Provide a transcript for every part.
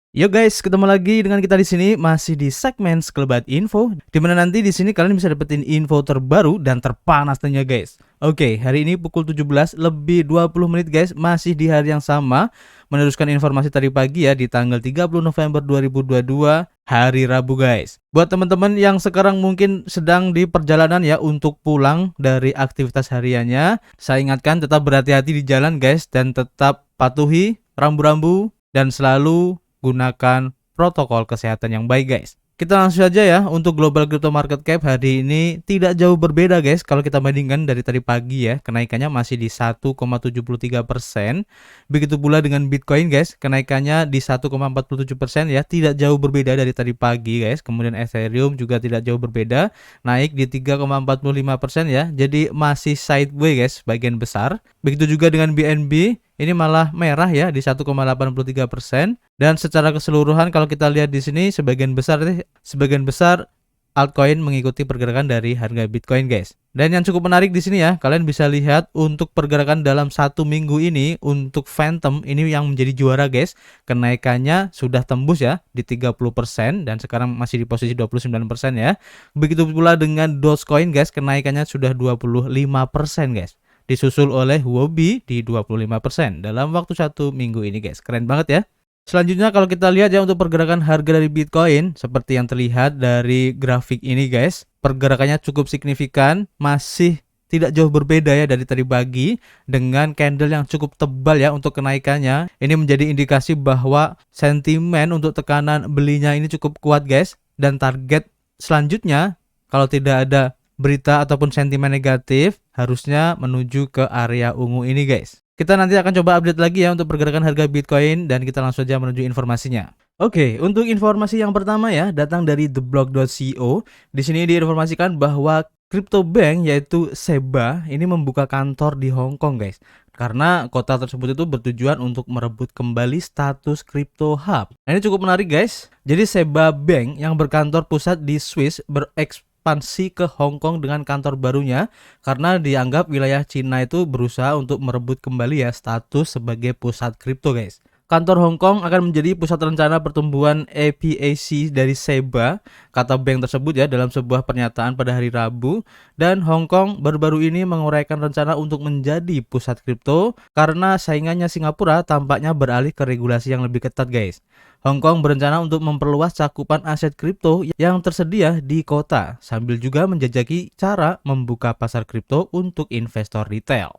Yo guys, ketemu lagi dengan kita di sini masih di segmen Sekelebat Info, di mana nanti di sini kalian bisa dapetin info terbaru dan terpanas tentunya guys. Oke, hari ini pukul 17 lebih 20 menit guys, masih di hari yang sama meneruskan informasi tadi pagi ya di tanggal 30 November 2022 hari Rabu guys. Buat teman-teman yang sekarang mungkin sedang di perjalanan ya untuk pulang dari aktivitas hariannya, saya ingatkan tetap berhati-hati di jalan guys dan tetap patuhi rambu-rambu dan selalu gunakan protokol kesehatan yang baik guys. Kita langsung saja ya, untuk global crypto market cap hari ini tidak jauh berbeda guys kalau kita bandingkan dari tadi pagi ya. Kenaikannya masih di 1,73%. Begitu pula dengan Bitcoin guys, kenaikannya di 1,47% ya, tidak jauh berbeda dari tadi pagi guys. Kemudian Ethereum juga tidak jauh berbeda, naik di 3,45% ya. Jadi masih sideways guys bagian besar. Begitu juga dengan BNB, ini malah merah ya di 1,83%. Dan secara keseluruhan kalau kita lihat di sini sebagian besar altcoin mengikuti pergerakan dari harga Bitcoin guys. Dan yang cukup menarik di sini ya, kalian bisa lihat untuk pergerakan dalam satu minggu ini untuk Phantom ini yang menjadi juara guys. Kenaikannya sudah tembus ya di 30% dan sekarang masih di posisi 29% ya. Begitu pula dengan Dogecoin guys, kenaikannya sudah 25% guys. Disusul oleh Huobi di 25% dalam waktu satu minggu ini guys. Keren banget ya. Selanjutnya kalau kita lihat ya untuk pergerakan harga dari Bitcoin, seperti yang terlihat dari grafik ini guys, pergerakannya cukup signifikan, masih tidak jauh berbeda ya dari tadi pagi dengan candle yang cukup tebal ya untuk kenaikannya. Ini menjadi indikasi bahwa sentimen untuk tekanan belinya ini cukup kuat guys, dan target selanjutnya kalau tidak ada berita ataupun sentimen negatif harusnya menuju ke area ungu ini guys. Kita nanti akan coba update lagi ya untuk pergerakan harga Bitcoin dan kita langsung saja menuju informasinya. Oke, untuk informasi yang pertama ya datang dari theblock.co. Di sini diinformasikan bahwa crypto bank yaitu SEBA ini membuka kantor di Hong Kong guys. Karena kota tersebut itu bertujuan untuk merebut kembali status crypto hub. Nah, ini cukup menarik guys. Jadi SEBA Bank yang berkantor pusat di Swiss berekspansi ke Hong Kong dengan kantor barunya karena dianggap wilayah Cina itu berusaha untuk merebut kembali ya status sebagai pusat kripto guys. Kantor Hong Kong akan menjadi pusat rencana pertumbuhan APAC dari SEBA, kata bank tersebut ya dalam sebuah pernyataan pada hari Rabu. Dan Hong Kong baru-baru ini menguraikan rencana untuk menjadi pusat kripto karena saingannya Singapura tampaknya beralih ke regulasi yang lebih ketat guys. Hong Kong berencana untuk memperluas cakupan aset kripto yang tersedia di kota sambil juga menjajaki cara membuka pasar kripto untuk investor retail.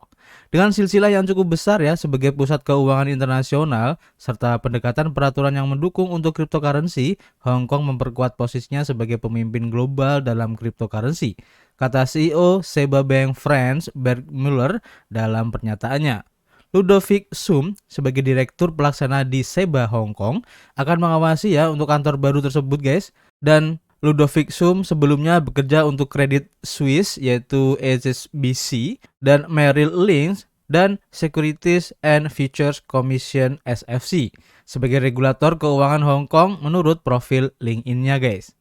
Dengan silsilah yang cukup besar ya sebagai pusat keuangan internasional serta pendekatan peraturan yang mendukung untuk cryptocurrency, Hong Kong memperkuat posisinya sebagai pemimpin global dalam cryptocurrency, kata CEO SEBA Bank France Bert Muller dalam pernyataannya. Ludovic Sum sebagai direktur pelaksana di SEBA Hong Kong akan mengawasi ya untuk kantor baru tersebut guys. Dan Ludovic Sum sebelumnya bekerja untuk Credit Suisse yaitu HSBC dan Merrill Lynch dan Securities and Futures Commission SFC sebagai regulator keuangan Hong Kong menurut profil LinkedIn-nya guys.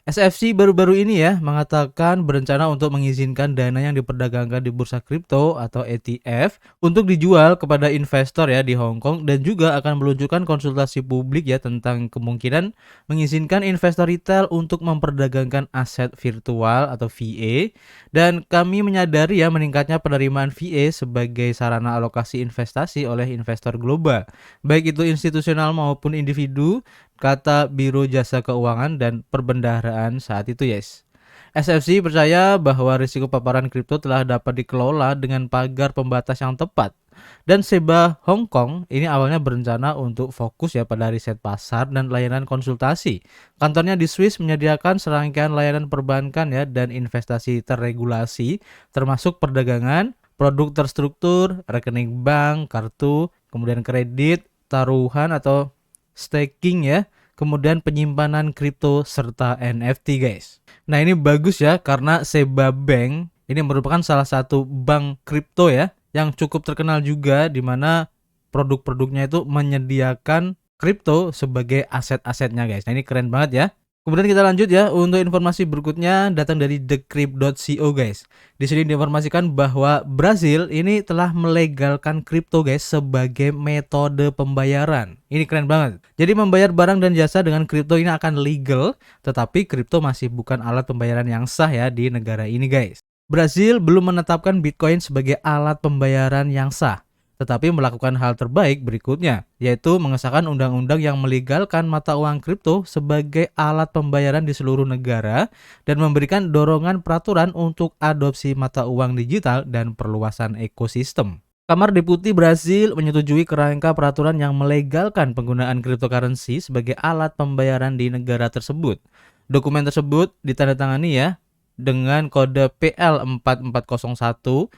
SFC baru-baru ini ya mengatakan berencana untuk mengizinkan dana yang diperdagangkan di bursa kripto atau ETF untuk dijual kepada investor ya di Hong Kong, dan juga akan meluncurkan konsultasi publik ya tentang kemungkinan mengizinkan investor retail untuk memperdagangkan aset virtual atau VA. Dan kami menyadari ya meningkatnya penerimaan VA sebagai sarana alokasi investasi oleh investor global, baik itu institusional maupun individu, kata Biro Jasa Keuangan dan Perbendaharaan saat itu yes. SFC percaya bahwa risiko paparan kripto telah dapat dikelola dengan pagar pembatas yang tepat. Dan SEBA Hong Kong ini awalnya berencana untuk fokus ya pada riset pasar dan layanan konsultasi. Kantornya di Swiss menyediakan serangkaian layanan perbankan ya dan investasi terregulasi termasuk perdagangan, produk terstruktur, rekening bank, kartu, kemudian kredit, taruhan atau staking ya, kemudian penyimpanan kripto serta NFT guys. Nah, ini bagus ya karena SEBA Bank ini merupakan salah satu bank kripto ya yang cukup terkenal juga, di mana produk-produknya itu menyediakan kripto sebagai aset-asetnya guys. Nah, ini keren banget ya. Kemudian kita lanjut ya, untuk informasi berikutnya datang dari Decrypt.co guys. Di sini diinformasikan bahwa Brasil ini telah melegalkan kripto guys sebagai metode pembayaran. Ini keren banget. Jadi membayar barang dan jasa dengan kripto ini akan legal, tetapi kripto masih bukan alat pembayaran yang sah ya di negara ini guys. Brasil belum menetapkan Bitcoin sebagai alat pembayaran yang sah, tetapi melakukan hal terbaik berikutnya, yaitu mengesahkan undang-undang yang melegalkan mata uang kripto sebagai alat pembayaran di seluruh negara dan memberikan dorongan peraturan untuk adopsi mata uang digital dan perluasan ekosistem. Kamar Deputi Brasil menyetujui kerangka peraturan yang melegalkan penggunaan cryptocurrency sebagai alat pembayaran di negara tersebut. Dokumen tersebut ditandatangani ya dengan kode PL4401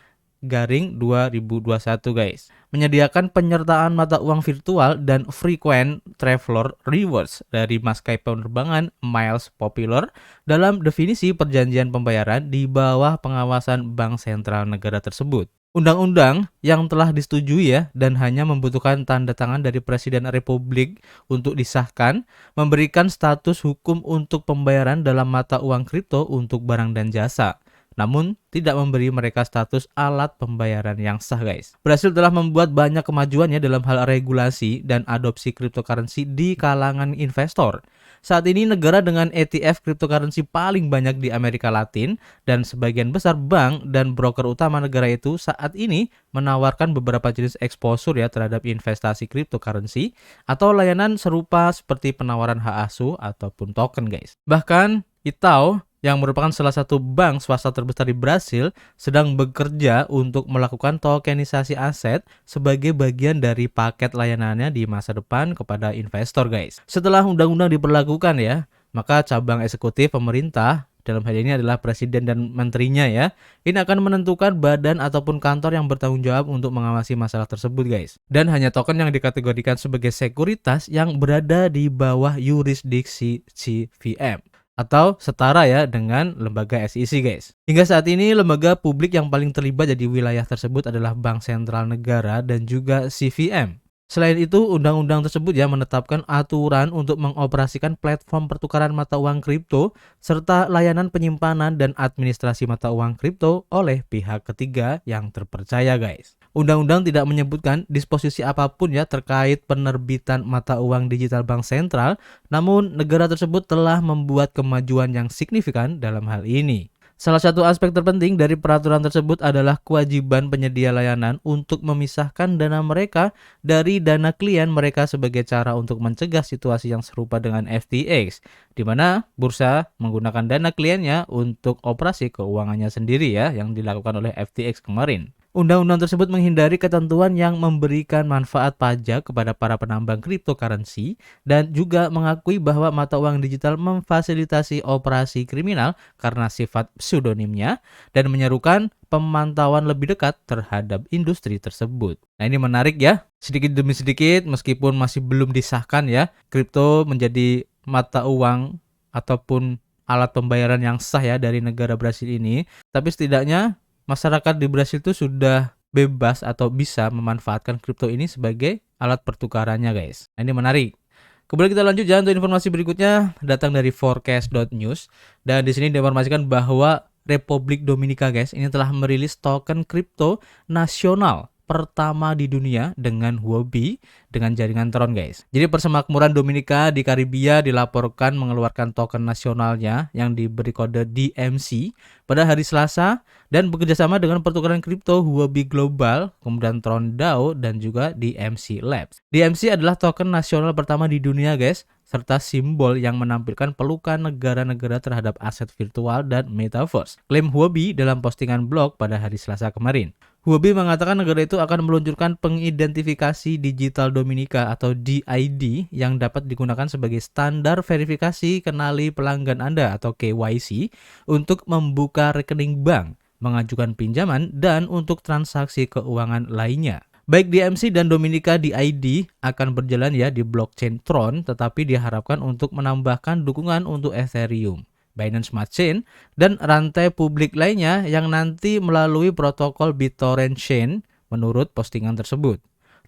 garing 2021 guys. Menyediakan penyertaan mata uang virtual dan frequent traveler rewards dari maskapai penerbangan Miles Popular dalam definisi perjanjian pembayaran di bawah pengawasan bank sentral negara tersebut. Undang-undang yang telah disetujui ya dan hanya membutuhkan tanda tangan dari Presiden Republik untuk disahkan, memberikan status hukum untuk pembayaran dalam mata uang kripto untuk barang dan jasa, namun tidak memberi mereka status alat pembayaran yang sah guys. Brasil telah membuat banyak kemajuan ya dalam hal regulasi dan adopsi cryptocurrency di kalangan investor. Saat ini negara dengan ETF cryptocurrency paling banyak di Amerika Latin dan sebagian besar bank dan broker utama negara itu saat ini menawarkan beberapa jenis exposure ya terhadap investasi cryptocurrency atau layanan serupa seperti penawaran hak asuh ataupun token guys. Bahkan Itaú yang merupakan salah satu bank swasta terbesar di Brasil, sedang bekerja untuk melakukan tokenisasi aset sebagai bagian dari paket layanannya di masa depan kepada investor guys. Setelah undang-undang diberlakukan ya, maka cabang eksekutif pemerintah, dalam hal ini adalah presiden dan menterinya ya, ini akan menentukan badan ataupun kantor yang bertanggung jawab untuk mengawasi masalah tersebut guys. Dan hanya token yang dikategorikan sebagai sekuritas yang berada di bawah yurisdiksi CVM atau setara ya dengan lembaga SEC guys. Hingga saat ini lembaga publik yang paling terlibat di wilayah tersebut adalah Bank Sentral Negara dan juga CVM. Selain itu, undang-undang tersebut ya menetapkan aturan untuk mengoperasikan platform pertukaran mata uang kripto serta layanan penyimpanan dan administrasi mata uang kripto oleh pihak ketiga yang terpercaya guys. Undang-undang tidak menyebutkan disposisi apapun ya terkait penerbitan mata uang digital bank sentral, namun negara tersebut telah membuat kemajuan yang signifikan dalam hal ini. Salah satu aspek terpenting dari peraturan tersebut adalah kewajiban penyedia layanan untuk memisahkan dana mereka dari dana klien mereka sebagai cara untuk mencegah situasi yang serupa dengan FTX, di mana bursa menggunakan dana kliennya untuk operasi keuangannya sendiri ya yang dilakukan oleh FTX kemarin. Undang-undang tersebut menghindari ketentuan yang memberikan manfaat pajak kepada para penambang cryptocurrency dan juga mengakui bahwa mata uang digital memfasilitasi operasi kriminal karena sifat pseudonimnya dan menyerukan pemantauan lebih dekat terhadap industri tersebut. Nah, ini menarik ya. Sedikit demi sedikit meskipun masih belum disahkan ya, kripto menjadi mata uang ataupun alat pembayaran yang sah ya dari negara Brasil ini, tapi setidaknya masyarakat di Brasil itu sudah bebas atau bisa memanfaatkan kripto ini sebagai alat pertukarannya guys. Nah, ini menarik. Kemudian kita lanjut ya untuk informasi berikutnya datang dari forecast.news dan di sini diinformasikan bahwa Republik Dominika guys ini telah merilis token kripto nasional pertama di dunia dengan Huobi dengan jaringan Tron guys. Jadi Persemakmuran Dominika di Karibia dilaporkan mengeluarkan token nasionalnya yang diberi kode DMC pada hari Selasa dan bekerjasama dengan pertukaran kripto Huobi Global, kemudian Tron DAO dan juga DMC Labs. DMC adalah token nasional pertama di dunia guys, serta simbol yang menampilkan pelukan negara-negara terhadap aset virtual dan metaverse. Klaim Huobi dalam postingan blog pada hari Selasa kemarin. Huobi mengatakan negara itu akan meluncurkan pengidentifikasi digital Dominika atau DID yang dapat digunakan sebagai standar verifikasi kenali pelanggan Anda atau KYC untuk membuka rekening bank, mengajukan pinjaman, dan untuk transaksi keuangan lainnya. Baik DMC dan Dominika DID akan berjalan ya di blockchain Tron, tetapi diharapkan untuk menambahkan dukungan untuk Ethereum, Binance Smart Chain, dan rantai publik lainnya yang nanti melalui protokol BitTorrent Chain menurut postingan tersebut.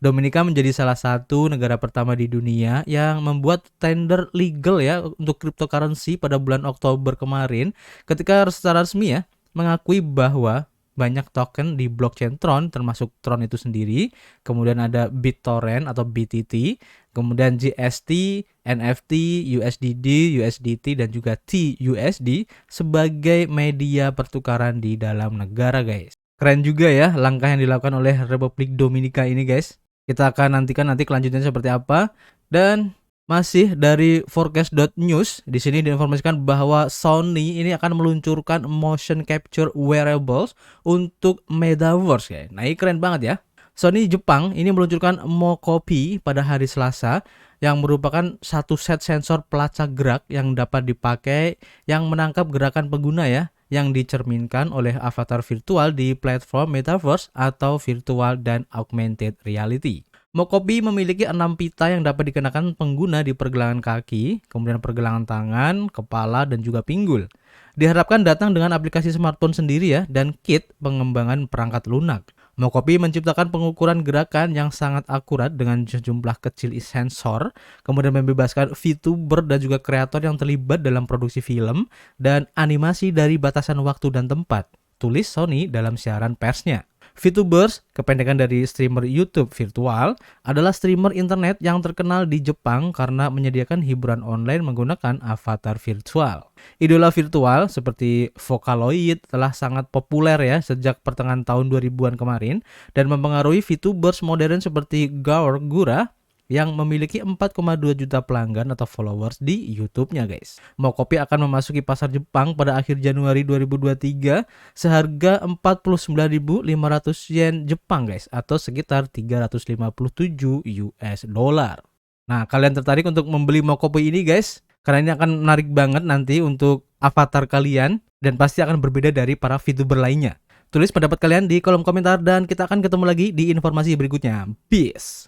Dominika menjadi salah satu negara pertama di dunia yang membuat tender legal ya untuk cryptocurrency pada bulan Oktober kemarin ketika secara resmi ya mengakui bahwa banyak token di blockchain Tron, termasuk Tron itu sendiri, kemudian ada BitTorrent atau BTT, kemudian GST, NFT, USDD, USDT, dan juga TUSD sebagai media pertukaran di dalam negara guys. Keren juga ya langkah yang dilakukan oleh Republik Dominika ini guys. Kita akan nantikan nanti kelanjutannya seperti apa. Dan masih dari forecast.news, di sini diinformasikan bahwa Sony ini akan meluncurkan motion capture wearables untuk metaverse ya. Nah, ini keren banget ya. Sony Jepang ini meluncurkan Mocopi pada hari Selasa yang merupakan satu set sensor pelacak gerak yang dapat dipakai yang menangkap gerakan pengguna ya, yang dicerminkan oleh avatar virtual di platform metaverse atau virtual dan augmented reality. Mocopi memiliki 6 pita yang dapat dikenakan pengguna di pergelangan kaki, kemudian pergelangan tangan, kepala, dan juga pinggul. Diharapkan datang dengan aplikasi smartphone sendiri ya, dan kit pengembangan perangkat lunak. Mocopi menciptakan pengukuran gerakan yang sangat akurat dengan sejumlah kecil sensor, kemudian membebaskan VTuber dan juga kreator yang terlibat dalam produksi film dan animasi dari batasan waktu dan tempat, tulis Sony dalam siaran persnya. VTubers, kependekan dari streamer YouTube virtual, adalah streamer internet yang terkenal di Jepang karena menyediakan hiburan online menggunakan avatar virtual. Idola virtual seperti Vocaloid telah sangat populer ya sejak pertengahan tahun 2000-an kemarin dan mempengaruhi VTubers modern seperti Gaur Gura yang memiliki 4,2 juta pelanggan atau followers di YouTube-nya guys. Mocopi akan memasuki pasar Jepang pada akhir Januari 2023 seharga 49.500 yen Jepang guys, atau sekitar 357 US dollar. Nah, kalian tertarik untuk membeli Mocopi ini guys? Karena ini akan menarik banget nanti untuk avatar kalian dan pasti akan berbeda dari para VTuber lainnya. Tulis pendapat kalian di kolom komentar dan kita akan ketemu lagi di informasi berikutnya. Peace.